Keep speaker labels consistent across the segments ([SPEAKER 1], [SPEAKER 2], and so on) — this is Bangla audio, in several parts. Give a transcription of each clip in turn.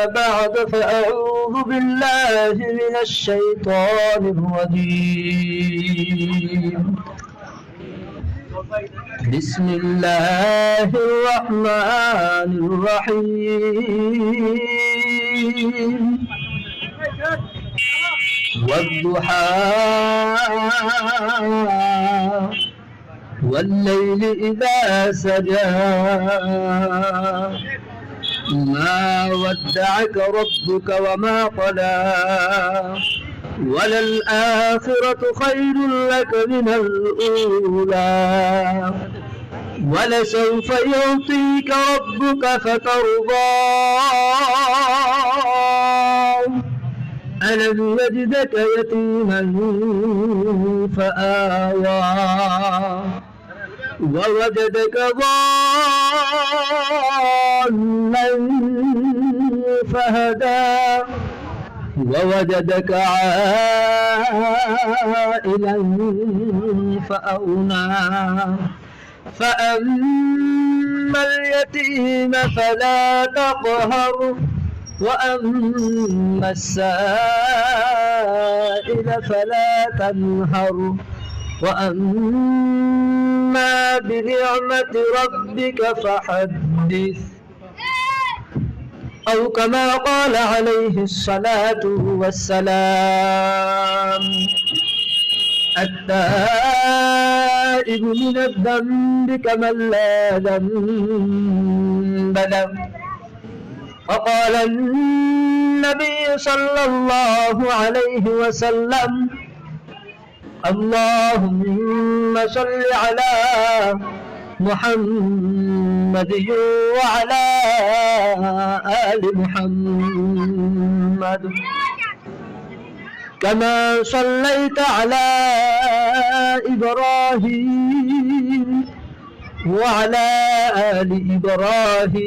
[SPEAKER 1] بعد فأعوذ بالله من الشيطان الرجيم بسم الله الرحمن الرحيم والضحى والليل إذا سجى ما ودعك ربك وما قلى وللآخرة خير لك من الأولى ولسوف يعطيك ربك فترضى ألم يجدك يتيما فآوى ووجدك ضالا فهدى ووجدك عائلا فأغنى فأما اليتيم فلا تقهر وأما السائل فلا تنهر وأما بنعمة ربك فحدث أو كما قال عليه الصلاة والسلام التائب من الذنب كمن لا ذنب له وقال النبي صلى الله عليه وسلم اللهم صل على محمد وعلى آل محمد كما صليت على إبراهيم وعلى آل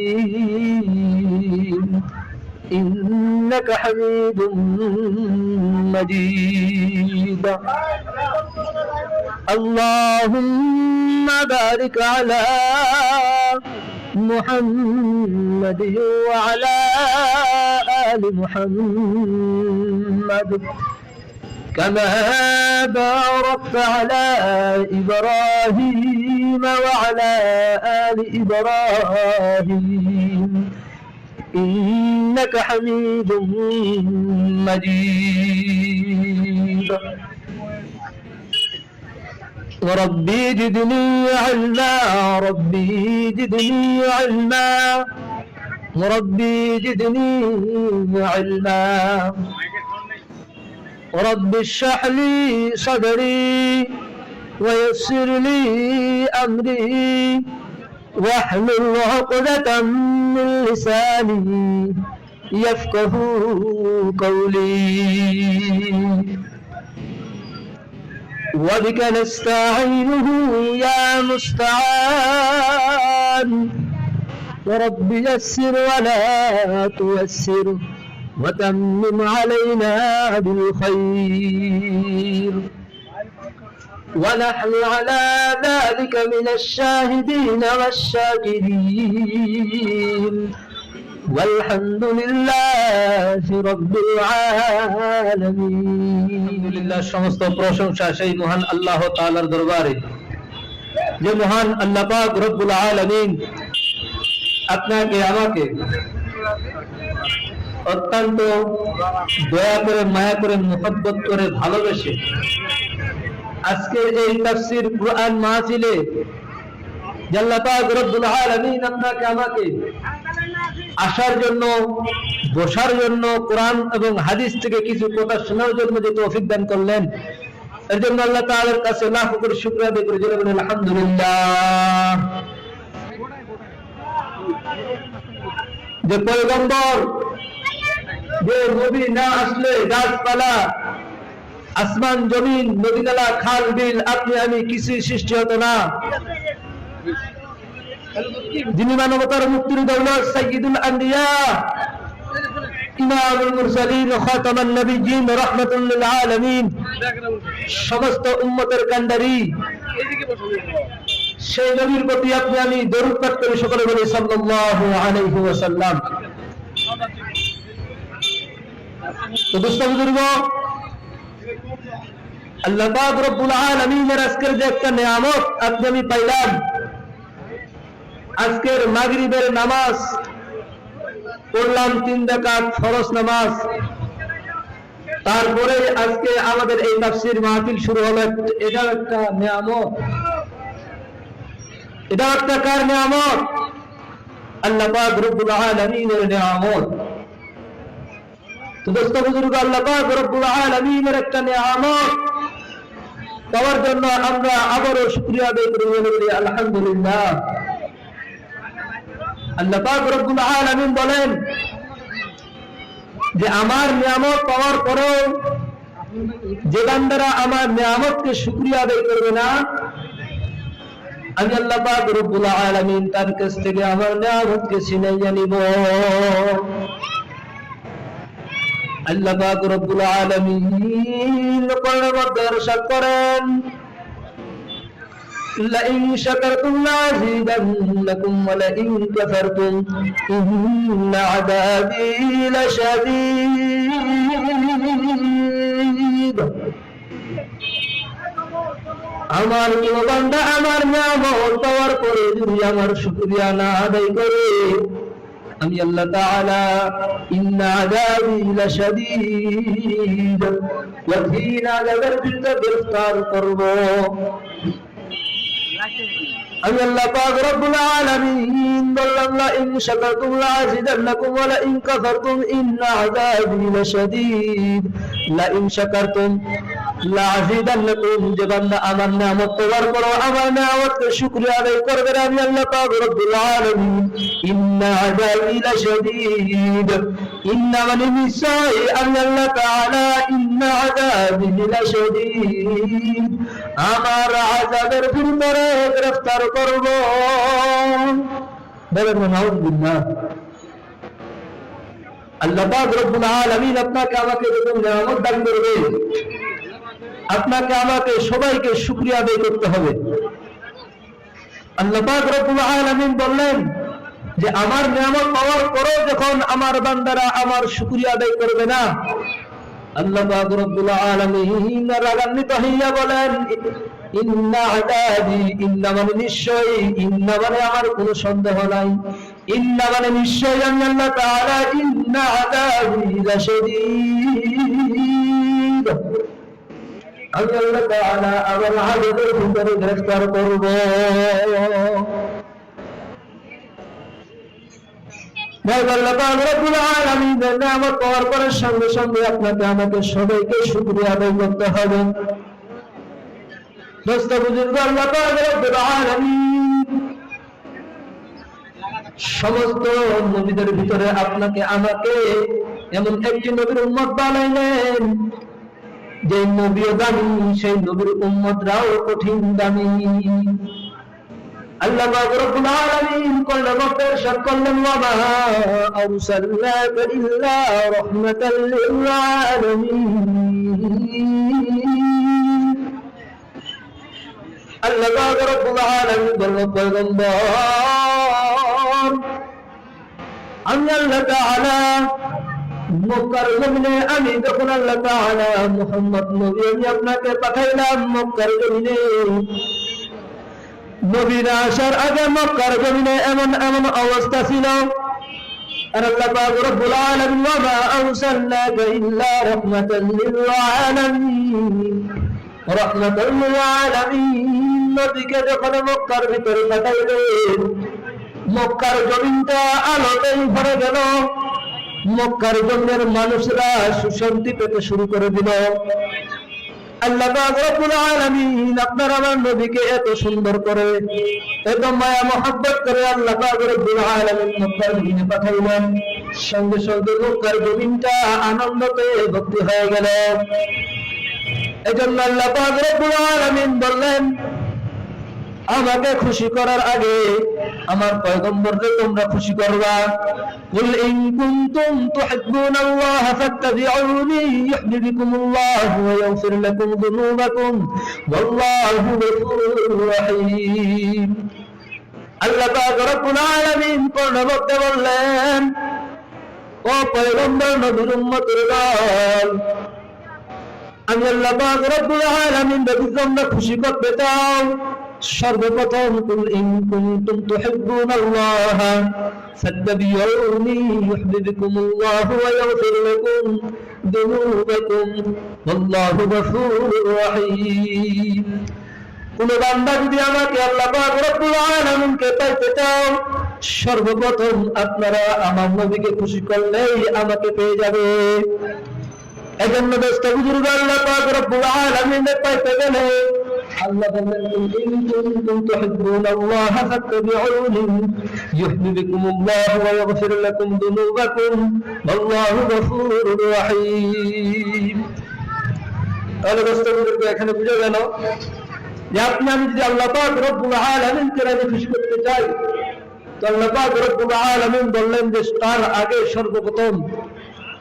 [SPEAKER 1] إبراهيم إنك حميد مجيد اللهم بارك على محمد وعلى آل محمد كما باركت على إبراهيم وعلى آل إبراهيم إنك حميد مجيد وربي زدني علما ربي زدني علما وربي زدني علما رب اشرح لي صدري ويسر لي أمري واحلل عقدة من لساني يفقه قولي وبك نستعينه يا مستعان ورب يسر ولا تيسر وتمم علينا بالخير ونحن على ذلك من الشاهدين والشاكرين والحمد لله رب العالمين لله সমস্ত প্রশংসা সেই মহান আল্লাহ তাআলার দরবারে যে মহান আল্লাহ পাক রব্বুল আলামিন আপনাকে আমাকে অত্যন্ত দয়া করে মায়া করে মুহাব্বত করে ভালোবেসে আজকে এই তাফসীর কুরআন মাহফিলে আল্লাহ পাক রব্বুল আলামিন আপনাকে আমাকে আসার জন্য বসার জন্য কোরআন এবং হাদিস থেকে কিছু কথা শোনার জন্য যে তৌফিক দান করলেন এর জন্য আল্লাহ তাআলার কাছে লাখ কোটি শুকরিয়া আদায় করি বলেন আলহামদুলিল্লাহ। যে পয়গম্বর যে নবী না আসলে গাছপালা আসমান জমিন নদীনালা খাল বিল আপনি আমি কিছুই সৃষ্টি হতো না, যিনি মানবতার মুক্তির দৌলত সাইয়্যিদুল আম্বিয়া ইমামুল মুরসালিন খাতামান নবিয়্যিন রাহমাতুল লিল আলামিন সমস্ত উম্মতের কান্ডারি সেই নবীর প্রতি আপনি আমি দরুদ পাঠ করে সকলে বলি সাল্লাল্লাহু আলাইহি ওয়াসাল্লাম। তো দোস্ত বুজুর্গ, আল্লাহ পাক রব্বুল আলামিনের আজকের যে একটা নিয়ামত আপনি আমি পাইলাম, আজকের মাগরিবের নামাজ পড়লাম 3 রাকাত ফরজ নামাজ, তারপরে আজকে আমাদের এই তাফসীর মাহফিল শুরু হলো। এটা একটা নিয়ামত, এটা একটা কার নিয়ামত? আল্লাহ পাক রব্বুল আলামিনের নিয়ামত। তো দোস্ত বুজুর্গ, আল্লাহ পাক রব্বুল আলামিনের একটা নিয়ামত পাওয়ার জন্য আমরা আবারও শুকরিয়া আদায় করি, বলি আলহামদুলিল্লাহ। আল্লাহ পাক রব্বুল আলামিন বলেন যে আমার নিয়ামত পাওয়ার পরেও যে বান্দারা আমার নিয়ামতকে শুকরিয়া আদায় করবে না, আমি আল্লাহ পাক রব্বুল আলামিন তার কাছ থেকে আমার নিয়ামতকে ছিনাইয়া নিব। আল্লাহ পাক রব্বুল আলামিন কোরআনের মধ্যে ইরশাদ করেন, লাইন শাকারতুম লাযীদান্নাকুম ওয়া লাইন কাফারতুম ইন্না আযাবী লাশাদীদ। আমার প্রিয় বান্দা আমার নিয়ামত পাওয়ার পরে যদি আমার শুকরিয়া না আদায় করে, আমি আল্লাহ তাআলা ইন্না আযাবী লাশাদীদ, কঠিন আযাবের ভিতরে গ্রেফতার করব। আমি আল্লাহ পাক রব্বুল আলামিন বললাম, লা ইন শাকারতুম লাযীদান্নাকুম ওয়া লা ইন কাফারতুম ইন্না আযাবী লাশাদীদ। লা ইন শাকারতুম লাযীদান্নাকুম, যে বান্দা আমার নিয়ামত পাওয়ার পরও আমার নিয়ামতকে শুকরিয়া আদায় করবে না, আমি আল্লাহ পাক রব্বুল আলামিন ইন্না আযাবী লাশাদীদ, ইন্না মানে নিশ্চয় আমি আল্লাহ তাআলা ইন্না আযাবী লাশাদীদ, আমার আযাবের ভিতরে গ্রেফতার করব। বলেন নাউযুবিল্লাহ। আল্লাহ পাক রব্বুল আলামিন আপনাকে আমাকে যখন নিয়ামত দান করবে, আপনাকে আমাকে সবাইকে শুকরিয়া আদায় করতে হবে। আল্লাহ পাক রব্বুল আলামিন বললেন যে আমার নিয়ামত পাওয়ার পরেও যখন আমার বান্দারা আমার শুকরিয়া আদায় করবে না, আল্লাহ পাক রব্বুল আলামিন রাগান্বিত হইয়া বলেন, ইন্না আযাবী, ইন্না মানে নিশ্চয়, ইন্না মানে আমার কোনো সন্দেহ নাই, ইন্না মানে নিশ্চয় আমি আল্লাহ তাআলা ইন্না আযাবী লাশাদীদ, আমি আল্লাহ তাআলা আমার আযাবের ভিতরে গ্রেফতার করব। আল্লাহ পাক রব্বুল আলামিনের নিয়ামত পাওয়ার পরে সঙ্গে সঙ্গে আপনাকে আমাকে সবাইকে শুকরিয়া আদায় করতে হবে। দোস্ত বুজুর্গ, আল্লাহ পাক রব্বুল আলামিন সমস্ত নবীদের ভিতরে আপনাকে আমাকে এমন একটি নবীর উম্মত বানাইলেন, যে নবীও দামি, সেই নবীর উম্মতরাও কঠিন দামি। আল্লাহ পাক রব্বুল আলামিন কোরআনের মধ্যে ইরশাদ করলেন, ওয়া মা আরসালনাকা ইল্লা রাহমাতাল লিল আলামিন। আল্লাহ পাক রব্বুল আলামিন বললেন, পয়গম্বর আমি আল্লাহ তাআলা মক্কার জমিনে, আমি যখন আল্লাহ তাআলা মুহাম্মদ নবী আমি আপনাকে পাঠাইলাম মক্কার জমিনে, নবী না আসার আগে মক্কার জমিনে এমন এমন অবস্থা ছিল। আর আল্লাহ পাক রব্বুল আলামিন, ওয়া মা আরসালনাকা ইল্লা রাহমাতাল লিল আলামিন, রাহমাতাল লিল আলামিন। নবীকে যখন মক্কার ভিতরে পাঠাইলেন, মক্কার জমিনটা আলোতেই ভরে গেল, মক্কার জমিনের মানুষরা সুশান্তি পেতে শুরু করে দিল। আল্লাহ পাক রব্বুল আলামিন আপনার আমার নবীকে এত সুন্দর করে, এত মায়া মহব্বত করে আল্লাহ পাক রব্বুল আলামিন মক্কার জমিনে পাঠাইলেন। সঙ্গে সঙ্গে মক্কার জমিনটা আনন্দতে ভর্তি হয়ে গেল। এজন্য আল্লাহ পাক রব্বুল আলামিন বললেন, আমাকে খুশি করার আগে আমার পয়গম্বরকে তোমরা খুশি করবা। কুল ইন কুনতুম তুহিব্বুনাল্লাহ ফাত্তাবিউনি ইউহিব্বুকুমুল্লাহ ওয়া ইয়াগফির লাকুম যুনুবাকুম ওয়াল্লাহু গফুরুর রহিম। আল্লাহ পাক রব্বুল আলামিন কোরআনে বললেন, ও ও পয়গম্বর নবীর উম্মতের দল, আমি আল্লাহ পাক রব্বুল আলামিন যদি তোমরা খুশি করতে চাও, সর্বপ্রথম কুল ইন কুনতুম তুহিব্বুনাল্লাহ ফাত্তাবিউনি ইউহিব্বুকুমুল্লাহু ওয়া ইয়াগফির লাকুম যুনুবাকুম ওয়াল্লাহু গফুরুর রহিম। কোন বান্দা যদি আমাকে আল্লাহ পাক রব্বুল আলামিনকে পাইতে চাও, সর্বপ্রথম আপনারা আমার নবীকে খুশি করলেই আমাকে পেয়ে যাবে। এজন্য দোস্ত বুজুর্গ, আল্লাহ পাক রব্বুল আলামিনকে পাইতে গেলে আল্লাহ বলেন ইন কুনতুম তুহিব্বুনাল্লাহ ফাত্তাবিউনি ইউহিব্বুকুমুল্লাহু ওয়া ইয়াগফির লাকুম যুনুবাকুম ওয়াল্লাহু গফুরুর রহিম। তাহলে দোস্ত বুজুর্গ, এখানে বুঝা গেল যে আমি যদি আল্লাহ পাক রব্বুল আলামিনকে রাজি খুশি করতে চাই, তো আল্লাহ পাক রব্বুল আলামিন বললেন যে তার আগে সর্বপ্রথম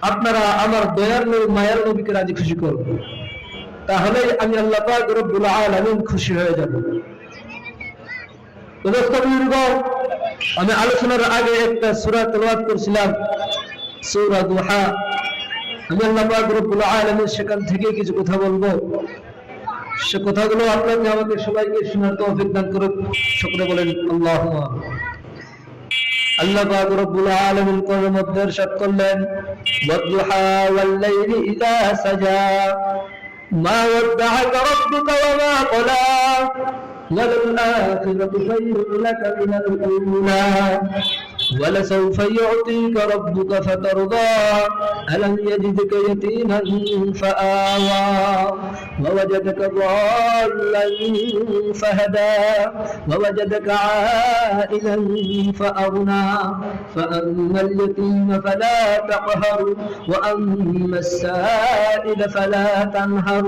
[SPEAKER 1] আপনারা আমার দয়ার নবী মায়ার নবীকে রাজি খুশি করুন, তাহলেই আমি আল্লাহ পাক রব্বুল আলামিন খুশি হয়ে যাব। তো দোস্ত বুজুর্গ, আমি আলোচনার আগে একটা সূরা তেলাওয়াত করছিলাম, সূরা দুহা। আমি আল্লাহ পাক রব্বুল আলামিন সেখান থেকে কিছু কথা বলবো, সে কথাগুলো আপনাকে আমাকে সবাইকে শোনার তৌফিক দান করুন। সকলে বলেন আল্লাহুম্মা। আল্লাহ পাক রব্বুল আলামিন কোরআনের মধ্যে ইরশাদ করলেন, ওয়াদ-দুহা ওয়াল-লাইলি ইযা সাজা মা ওয়াদ্দা'আকা রাব্বুকা ওয়া মা ক্বালা ওয়াল-আখিরাতু খায়রুন লাকা মিনাল উলা ولسوف يعطيك ربك فترضى ألم يجدك يتيما فآوى ووجدك ضالا فهدى ووجدك عائلا فأغنى فأما اليتيم فلا تقهر وأما السائل فلا تنهر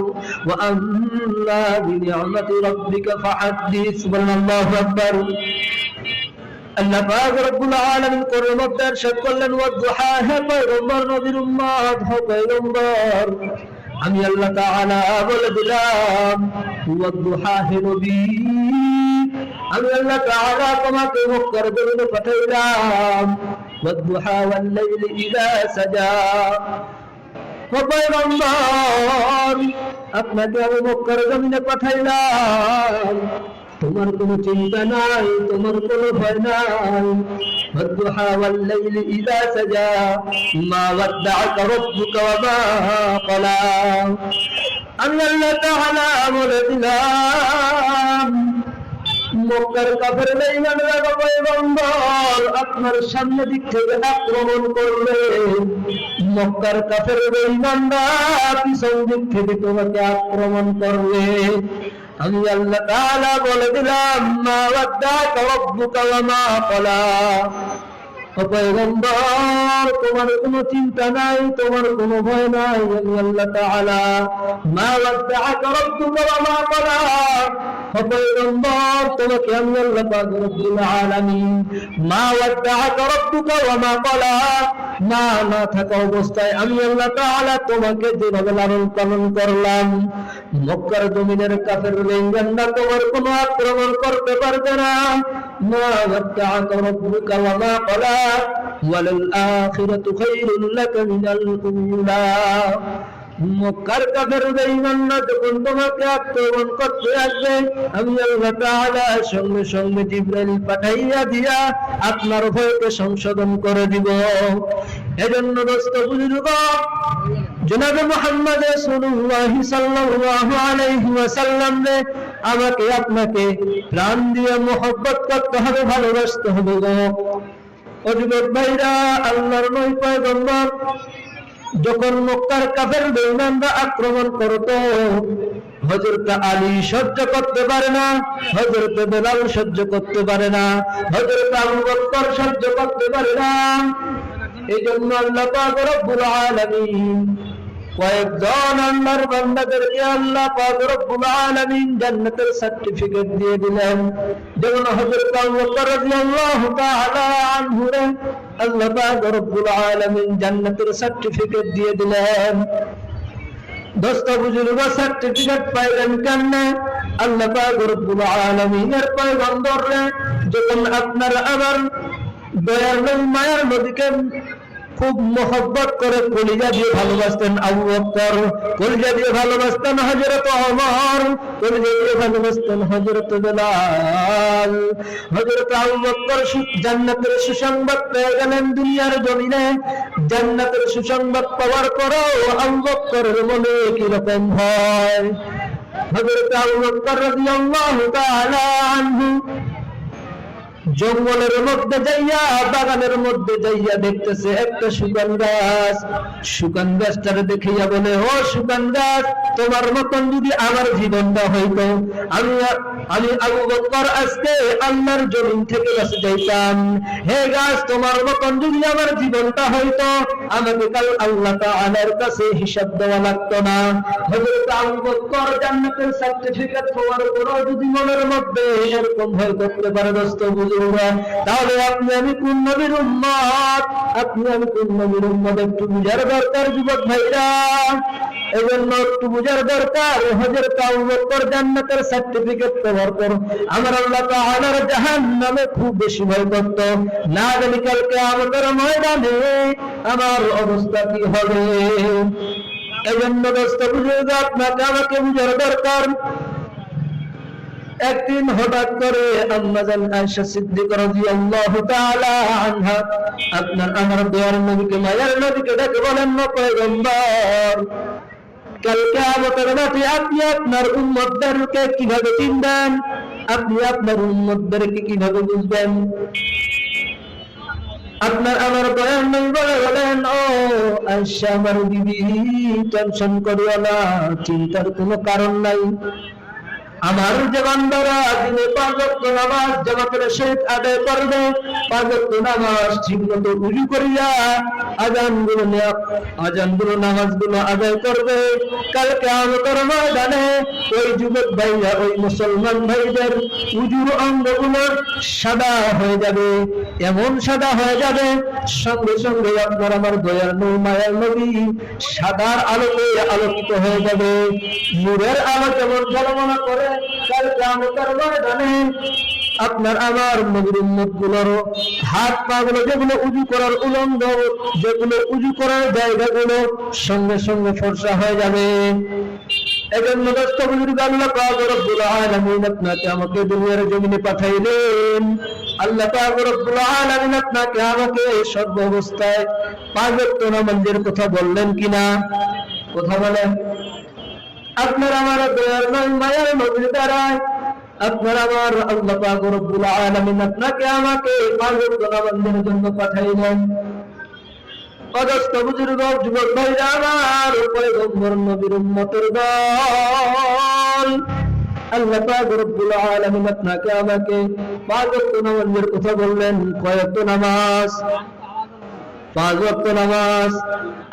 [SPEAKER 1] وأما بنعمة ربك فحدث سبحان الله أكبر। আল্লাহ পাক রব্বুল আলামিন কোরআনের মধ্যে ইরশাদ করলেন, ওয়াদ-দুহা, হে পয়গম্বর নবীর উম্মত, হে পয়গম্বর, আমি আল্লাহ তাআলা বলে দিলাম, ওয়াদ-দুহা, হে নবী, আমি আল্লাহ তাআলা তোমাকে মক্কার জমিনে পাঠাইলাম। ওয়াদ-দুহা ওয়াল-লাইলি ইযা সাজা, হে পয়গম্বর, আপনাকে আমি মক্কার জমিনে পাঠাইলাম, তোমার কোনো চিন্তা নাই, তোমার কোনো ভয় নাই। ওয়াদ-দুহা ওয়াল-লাইলি ইযা সাজা মা ওয়াদ্দা'আকা রাব্বুকা ওয়া মা ক্বালা। আমি আল্লাহ তাআলা বলে দিলাম, মক্কার কাফের বেঈমানরা পয়গম্বর আপনার সামনে দিক থেকে আক্রমণ করবে, মক্কার কাফের বেঈমানরা পিছন দিক থেকে তোমাকে আক্রমণ করবে। আমি আল্লাহ তাআলা বলে দিলাম, মা ওয়াদ্দা'আকা রাব্বুকা ওয়া মা ক্বালা। ও পয়গম্বর, তোমার কোনো চিন্তা নাই, তোমার কোনো ভয় নাই। আমি আল্লাহ তাআলা মা ওয়াদ্দা'আকা রাব্বুকা ওয়া মা ক্বালা। ও পয়গম্বর, তোমাকে আমি আল্লাহ পাক রব্বুল আলামিন মা ওয়াদ্দা'আকা রাব্বুকা ওয়া মা ক্বালা, মা না থাকা অবস্থায় আমি আল্লাহ তাআলা তোমাকে যেভাবে লালন পালন করলাম, মক্কার জমিনের কাফের বেঈমানরা তোমার কোনো আক্রমণ করতে পারবে না। মা ওয়াদ্দা'আকা রাব্বুকা ওয়া মা ক্বালা ওয়ালাল আখিরাতু খায়রুন লাকা মিনাল উলা। মক্কার কাফের বেঈমানরা যখন তোমাকে আক্রমণ করতে আসবে, আমি আল্লাহ তাআলা সঙ্গে সঙ্গে জিবরাইল পাঠাইয়া দিয়া আপনার ভয়কে সংশোধন করে দিব। এজন্য দোস্ত বুজুর্গ, জনাবে মুহাম্মদ রাসূলুল্লাহ সাল্লাল্লাহু আলাইহি ওয়াসাল্লাম রে আমাকে আপনাকে প্রাণ দিয়ে মহব্বত করতে হবে, ভালোবাসতে হবে গো। ও যুবক ভাইরা, আল্লাহর নবী পয়গম্বর যখন মক্কার কাফের বেঈমানরা আক্রমণ করত, হযরত আলী সহ্য করতে পারে না, হযরত বেলাল সহ্য করতে পারে না, হযরত আবু বকর সহ্য করতে পারে না। এই জন্য আল্লাহ পাক রব্বুল আলামিন কয়েকজন আল্লাহর বান্দাদেরকে আল্লাহ পাক রব্বুল আলামিন জান্নাতের সার্টিফিকেট দিয়ে দিলেন। যেমন হযরত আবু বকর রাদিয়াল্লাহু তাআলা আনহু রে আল্লাহ পাক রব্বুল আলামিন জান্নাতের সার্টিফিকেট দিয়ে দিলেন। দোস্ত বুজুর্গ, সার্টিফিকেট পাইলেন কেমনে? আল্লাহ পাক রব্বুল আলামিনের পয়গম্বর রে যখন আপনার আমার দয়ার নবী মায়ার নবীকে খুব মহব্বত করে কলিজা দিয়ে ভালোবাসতেন আবু বকর, কলিজা দিয়ে ভালোবাসতেন হযরত ওমর, কলিজা দিয়ে ভালোবাসতেন হযরত বেলাল। হযরত আবু বকর জান্নাতের সুসংবাদ পেয়ে গেলেন দুনিয়ার জমিনে। জান্নাতের সুসংবাদ পাওয়ার পরেও আবু বকরের মনে কি রকম হয়। হযরত আবু বকর রাদিয়াল্লাহু তাআলা আনহু জঙ্গলের মধ্যে যাইয়া, বাগানের মধ্যে যাইয়া দেখতেছে একটা শুকান গাছ। শুকান গাছটারে দেখিয়া বলে, ও শুকান গাছ, তোমার মতন যদি আমার জীবনটা হইতো, আমি আবু বকর আজকে আল্লাহর জমিন থেকে বেঁচে যাইতাম। হে গাছ, তোমার মতন যদি আমার জীবনটা হইতো, আমাকে কাল আল্লাহ তাআলার কাছে হিসাব দেওয়া লাগতো না। হযরত আবু বকর জান্নাতের সার্টিফিকেট হওয়ার পরও যদি মনের মধ্যে এরকম ভয় করতে পারে দোস্ত বুঝুন, তাহলে আপনি আমি কোন নবীর উম্মত, আপনি আমি কোন নবীর উম্মত একটু বুঝার দরকার যুবক ভাইরা। এজন্য একটু বুঝার দরকার। হযরত আবু বকর জান্নাতের সার্টিফিকেট পাওয়ার পর আমার আল্লাহ তাআলার জাহান্নামে খুব বেশি ভয় করত, না জানি কাল কিয়ামতের ময়দানে আমার অবস্থা কি হবে। এজন্য দোস্ত বুঝুন, আপনাকে আমাকে বুঝার দরকার। একদিন হঠাৎ করে আম্মা জান আয়েশা সিদ্দিকা রাদিয়াল্লাহু তাআলা আনহা আপনার আমার দয়ার নবীকে, মায়ার নবীকে ডেকে বলেন, না পয়গম্বর, কাল কিয়ামতের মাঠে আপনি আপনার উম্মতদেরকে কিভাবে চিনবেন, আপনি আপনার উম্মতদেরকে কিভাবে বুঝবেন। আপনার আমার দয়ার নবী বলেন, ও আয়েশা আমার বিবি, টেনশন করিও না, চিন্তার কোনো কারণ নাই। আমার যে বান্দারা দিনে 5 ওয়াক্ত নামাজ জামাতের সহিত আদায় করবে, 5 ওয়াক্ত নামাজ ঠিকমতো উযু করিয়া আযানগুলো নামাজগুলো আদায় করবে, কাল কিয়ামতের ময়দানে ওই যুবক ভাইরা, ওই মুসলমান ভাইদের উযুর অঙ্গগুলো সাদা হয়ে যাবে, এমন সাদা হয়ে যাবে সঙ্গে সঙ্গে আপনার আমার দয়ার নবী মায়ার নবী সাদার আলোকে আলোকিত হয়ে যাবে। নূরের আলো যেমন ঝলমল করে, কাল কিয়ামতের ময়দানে আপনার আমার নবীর উম্মতগুলোর হাত পা গুলো, যেগুলো উযু করার উলঙ্গ, যেগুলো উযু করার জায়গাগুলো সঙ্গে সঙ্গে ফর্সা হয়ে যাবে। এজন্য দোস্ত বুজুর্গ, আল্লাহ পাক রব্বুল আলামিন আপনাকে আমাকে দুনিয়ার জমিনে পাঠাইলেন। আল্লাহ পাক রব্বুল আলামিন আপনাকে আমাকে সর্ব অবস্থায় 5 ওয়াক্ত নামাজের কথা বললেন কিনা? কথা বলেন। আপনার আমার দয়ার নবী মায়ার নবীর দ্বারায় আপনার আমার আল্লাহ পাক রব্বুল আলামিন আপনাকে আমাকে 5 ওয়াক্ত নামাজের জন্য পাঠাইলেন। অদস্ত বুজুর্গ, যুবক ভাইরা আমার, পয়গম্বর নবীর উম্মতের দল, আল্লাহ পাক রব্বুল আলামিন আপনাকে আমাকে 5 ওয়াক্ত নামাজের কথা বললেন। কয় ওয়াক্ত নামাজ? 5 ওয়াক্ত নামাজ।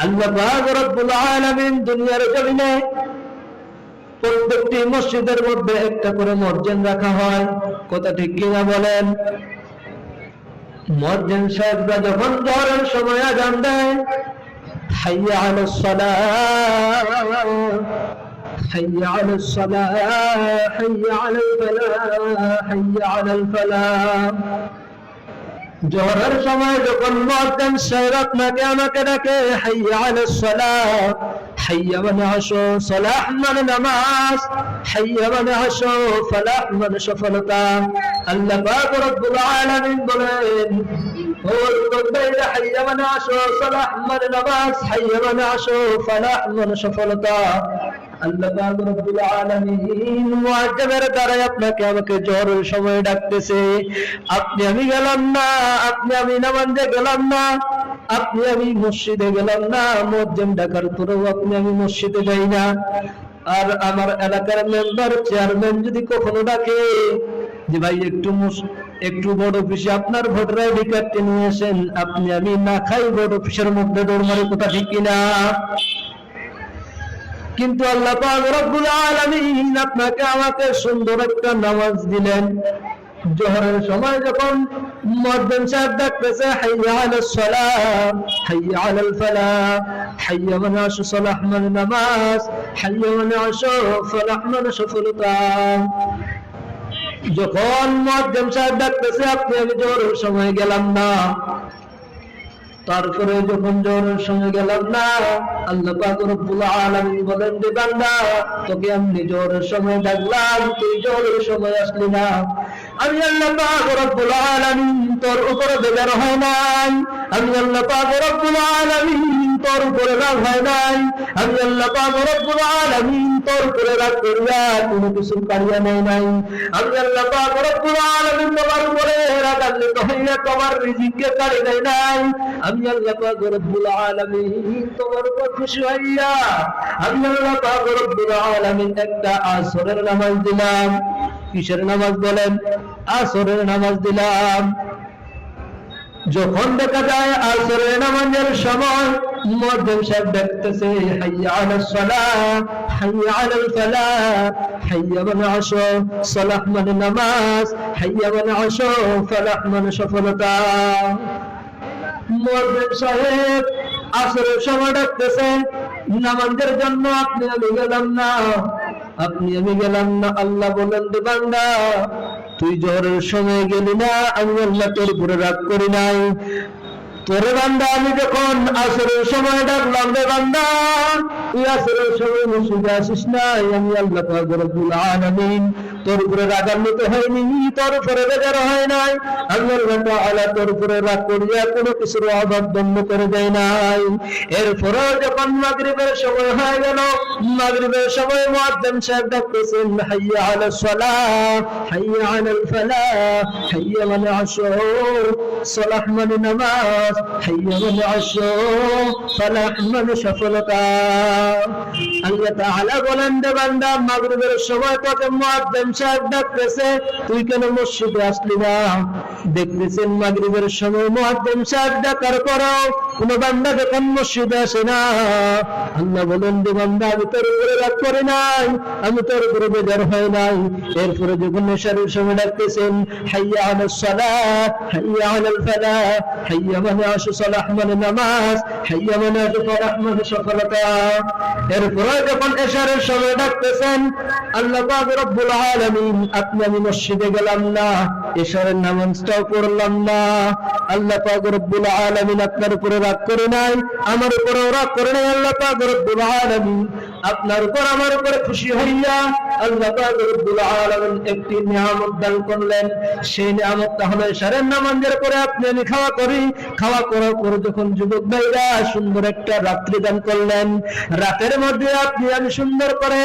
[SPEAKER 1] আল্লাহ পাক রব্বুল আলামিন দুনিয়ার জমিনে প্রত্যেকটি মসজিদের মধ্যে একটা করে মুয়াজ্জিন রাখা হয়। কথা ঠিক কিনা বলেন? মুয়াজ্জিন সাহেবরা যখন জোহরের সময় আযান দেয়, হাইয়া আলাস সালাহ, হাইয়া আলাস সালাহ, হাইয়া আলাল ফালাহ, হাইয়া আলাল ফালাহ। জোহরের সময় যখন মুয়াজ্জিন সাহেব আপনাকে আমাকে ডাকে, হাইয়া আলাস সালাহ, হাইয়া মানে আসো, সালাহ মানে নামাজ, হাইয়া মানে আসো, ফালাহ মানে সফলতা। আল্লাহ পাক রব্বুল আলামিন বলেন, ও বান্দারা, হাইয়া মানে আসো, সালাহ মানে নামাজ, হাইয়া মানে আসো, ফালাহ মানে সফলতা। আল্লাহ পাক রব্বুল আলামিন মুয়াজ্জিনের দ্বারা আপনাকে আমাকে জোহরের সময় ডাকতেছে। আপনি আমি গেলাম না, আপনি আমি নামাজে গেলাম না, আপনি আমি মসজিদে গেলাম না, মুয়াজ্জিন ডাকার পরেও আপনি আমি মসজিদে যাই না। আর আমার এলাকার মেম্বার, চেয়ারম্যান যদি কখনো ডাকে যে ভাই একটু বড় অফিসে আপনার ভোটার আইডি কার্ডটি নিয়ে আসেন, আপনি আমি না খাই বড় অফিসের মধ্যে দৌড় মারি। কথা ঠিক কিনা? কিন্তু আল্লাহ পাক রব্বুল আলামিন আপনাকে আমাকে সুন্দর একটা নামাজ দিলেন। জোহরের সময় যখন মুয়াজ্জিন সাহেব ডাকতেছে, হাইয়া আলাস সালাহ, হাইয়া আলাল ফালাহ, হাইয়া মানে আসো, সালাহ মানে নামাজ, হাইয়া মানে আসো, ফালাহ মানে সফলতা। যখন মুয়াজ্জিন সাহেব ডাকতেছে, আপনি আমি জোহরের সময় গেলাম না, তারপরে যখন জ্বরের সময় গেলাম না, আল্লাহ পাক রব্বুল আলামিন বলেন যে বান্দা, তোকে আমি জ্বরের সময় ডাকলাম, তুই জ্বরের সময় আসলি না। আমি আল্লাহ পাক রব্বুল আলামিন তোর উপরে বেজার হয় নাই, আমি আল্লাহ পাক রব্বুল আলামিন তোর উপরে রাগ হয় নাই, আমি আল্লাহ পাক রব্বুল আলামিন তোর উপরে রাগ করিয়া কোনো কিছু কারিয়া নেই নাই। আমি আল্লাহ পাক রব্বুল আলামিন তোমার উপরে রাগান্বিত হইয়া তোমার রিজিককে কারি দেয় নাই। আমি আল্লাহ পাক রব্বুল আলামিন তোমার উপর খুশি হইয়া আমি আল্লাহ পাক রব্বুল আলামিন একটা আসরের নামাজ দিলাম। কিসের নামাজ বলেন? আসরের নামাজ দিলাম। যখন দেখা যায় আসরের নামাজের সময় মুয়াজ্জিন সাহেব ডাকতেছে, হাইয়া আলাস সালাহ, হাইয়া আলাল ফালাহ, হাইয়া মানে আসো, সালাহ মানে নামাজ, হাইয়া মানে আসো, ফালাহ মানে সফলতা। মুয়াজ্জিন সাহেব আসরের সময় ডাকতেছেন, নামাজের জন্য আপনি আমি গেলাম না, আপনি আমি গেলাম না। আল্লাহ বলেন যে বান্দা, তুই জ্বরের সময় গেলি না, আমি আল্লাহ তোর উপরে রাগ করি নাই। তোরে বান্দা আমি যখন আসরের সময় ডাকলাম, রে বান্দা তুই আসরের সময় মসজিদে আসিস নাই, আমি আল্লাহ পাক রব্বুল আলামিন তোর উপরে রাগান্বিত হয়নি, তোর উপরে বেজার হয় নাই। আমি আল্লাহ তাআলা তোর উপরে রাগ করিয়া কোনো কিছুর অভাব বন্ধ করে দেয় নাই। এরপরে যখন মাগরিবের সময় হয়ে গেল, মাগরিবের সময় মুয়াজ্জিন সাহেব ডাকতেছেন, হাইয়া আলাস সালাহ, হাইয়া আলাল ফালাহ, হাইয়া মানে আসো, সালাহ মানে নামাজ, হাইয়া মানে আসো, ফালাহ মানে সফলতা। আল্লাহ তাআলা বলেন যে বান্দা, মাগরিবের সময় তোকে মুয়াজ্জিন সাহেব ডাকতেছে, তুই কেন মসজিদে আসলি না? দেখতেছেন মাগরিবের সময় মুয়াজ্জিন সাহেব ডাকার পরও কোন বান্দা যখন মসজিদে আসে না, আল্লাহ বলেন যে বান্দা আমি তোর উপরে রাগ করে নাই, আমি তোর উপরে বেজার হয় নাই। এরপরে যখন ইশারের সময় ডাকতেছেন, হাইয়া আলাস সালাহ, হাইয়া আলাল ফালাহ, হাইয়া মানে আসো, সালাহ মানে নামাজ, হাইয়া মানে আসো, ফালাহ মানে সফলতা। এরপরে যখন ইশারের সময় ডাকতেছেন, আল্লাহ পাক রব্বুল আলামিন আপনি আমি মসজিদে গেলাম না, ইশারের নামাজটাও পড়লাম না। আল্লাহ পাক রব্বুল আলামিন আপনার উপরে রাগ করে নাই, আমার উপরেও রাগ করে নাই। আল্লাহ পাক রব্বুল আলামিন আপনার উপর আমার উপরে খুশি হইয়া আল্লাহ পাক রব্বুল আলামিন একটি নিয়ামত দান করলেন। সেই নিয়ামতটা হলো ইশারের নামাজের পরে আপনি আমি খাওয়া করি, খাওয়া করার পরে যখন যুবক ভাইরা সুন্দর একটা রাত্রি দান করলেন, রাতের মধ্যে আপনি আমি সুন্দর করে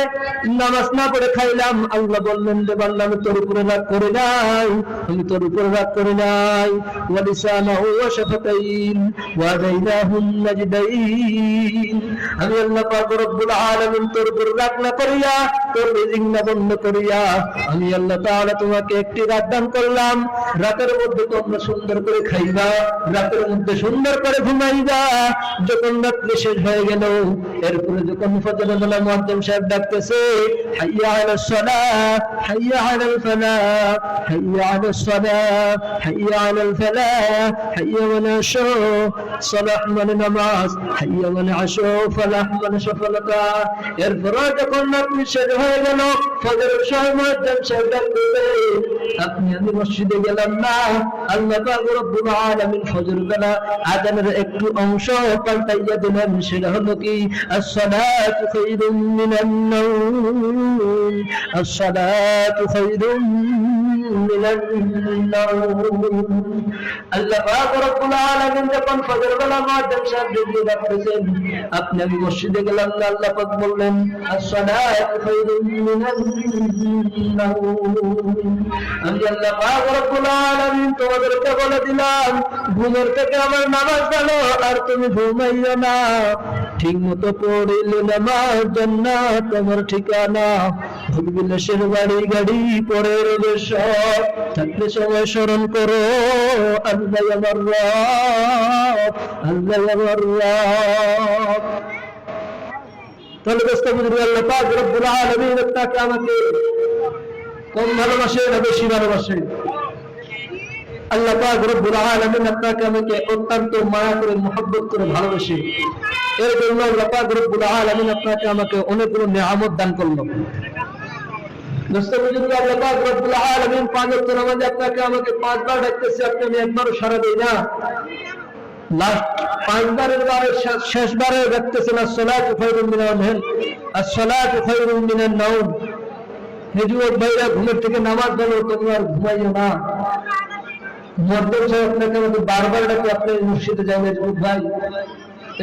[SPEAKER 1] নামাজ না পড়ে খাইলাম। আল্লাহ বললেন যে বান্দা আমি তোর উপরে রাগ করে নাই, আমি তোর উপরে রাগ করে নাই। ওয়ালিসানাহু ওয়া শাফাতাইন ওয়া যাইনাহুম নাজদাইন। আমি আল্লাহ পাক রব্বুল আলামিন তোর উপরে রাগ না করিয়া, তোর রিজিক না বন্ধ করিয়া আমি আল্লাহ তাআলা তোমাকে একটি রাত দান করলাম। রাতের মধ্যে তোমরা সুন্দর করে খাইবা, রাতের মধ্যে সুন্দর করে ঘুমাইবা। যখন রাত্রি শেষ হয়ে গেল, এরপরে যখন ফজরের বেলা মুয়াজ্জিন সাহেব ডাকতেছে, হাইয়া আলাস সালাহ, হাইয়া আলাল ফালাহ, হাইয়া আলাস সালাহ, হাইয়া আলাল ফালাহ, হাইয়া মানে আসো, সালাহ মানে নামাজ, হাইয়া মানে আসো, ফালাহ মানে সফলতা। এরপরে যখন রাত্রি শেষ হয়ে গেল, ফজরের সময় মুয়াজ্জিন সাহেব ডাকতেছে, আপনি আমি মসজিদে গেলাম না। আল্লাহ পাক রব্বুল আলামিন ফজর বেলা আযানের একটু অংশ পাল্টাইয়া দিলেন। সেটা হলো কি, আসসালাতু খায়রুম মিনান নাওম, আসসালাতু খায়রুম মিনান নাওম। আল্লাহ পাক রব্বুল আলামিন যখন ফজর বেলা মুয়াজ্জিন সাহেব ডুবিয়ে ডাকতেছেন, আপনি আমি মসজিদে গেলাম না, আল্লাহ পাক বললেন আসসালাতু খায়রুম মিনান নাওম। আমি আল্লাহ পাক রব্বুল আলামিন তোমাদেরকে বলে দিলাম, ঘুমের থেকে আমার নামাজ ভালো, আর তুমি ঘুমাইও না। ঠিক মতো পড়িলে নামাজ, জান্নাত তোমার ঠিকানা। ভুলবিলাসের বাড়ি গাড়ি পরে রবে সব, থাকলে সবাই স্মরণ করো আল্লাহ আমার রব, আল্লাহ আমার রব। তাহলে দোস্ত বুঝলি, আল্লাহ পাক রব্বুল আলামিন আপনাকে আমাকে কম ভালোবাসে না বেশি ভালোবাসে? আল্লাহ পাক রব্বুল আলামিন আপনাকে আমাকে অত্যন্ত মায়া করে, মহব্বত করে ভালোবাসে। এর জন্য আল্লাহ পাক রব্বুল আলামিন আপনাকে আমাকে অনেকগুলো নিয়ামত দান করলো। দোস্ত বুঝলি, আল্লাহ পাক রব্বুল আলামিন 5 ওয়াক্ত নামাজে আপনাকে আমাকে 5 বার ডাকতেছে, আপনি আমি একবারও সাড়া দেই না। লাস্ট 5 বারের শেষবারে দেখতেছেন আসসালাতু খায়রুম মিনাল নাওম, আসসালাতু খায়রুম মিনান নাওম। এই যুবক ভাইরা, ঘুমের থেকে নামাজ পড়ো, তোমরা আর ঘুমাইও না। মুয়াজ্জিন সাহেব আপনাকে আমাকে বারবার ডাকে, আপনি মসজিদে যান যুবক ভাই।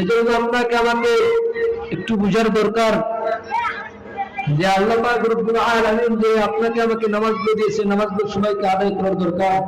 [SPEAKER 1] এই জন্য আপনাকে আমাকে একটু বুঝার দরকার যে আল্লাহ পাক রব্বুল আলামিন যে আপনাকে আমাকে নামাজগুলো দিয়েছে, নামাজগুলো সবাইকে আদায় করার দরকার।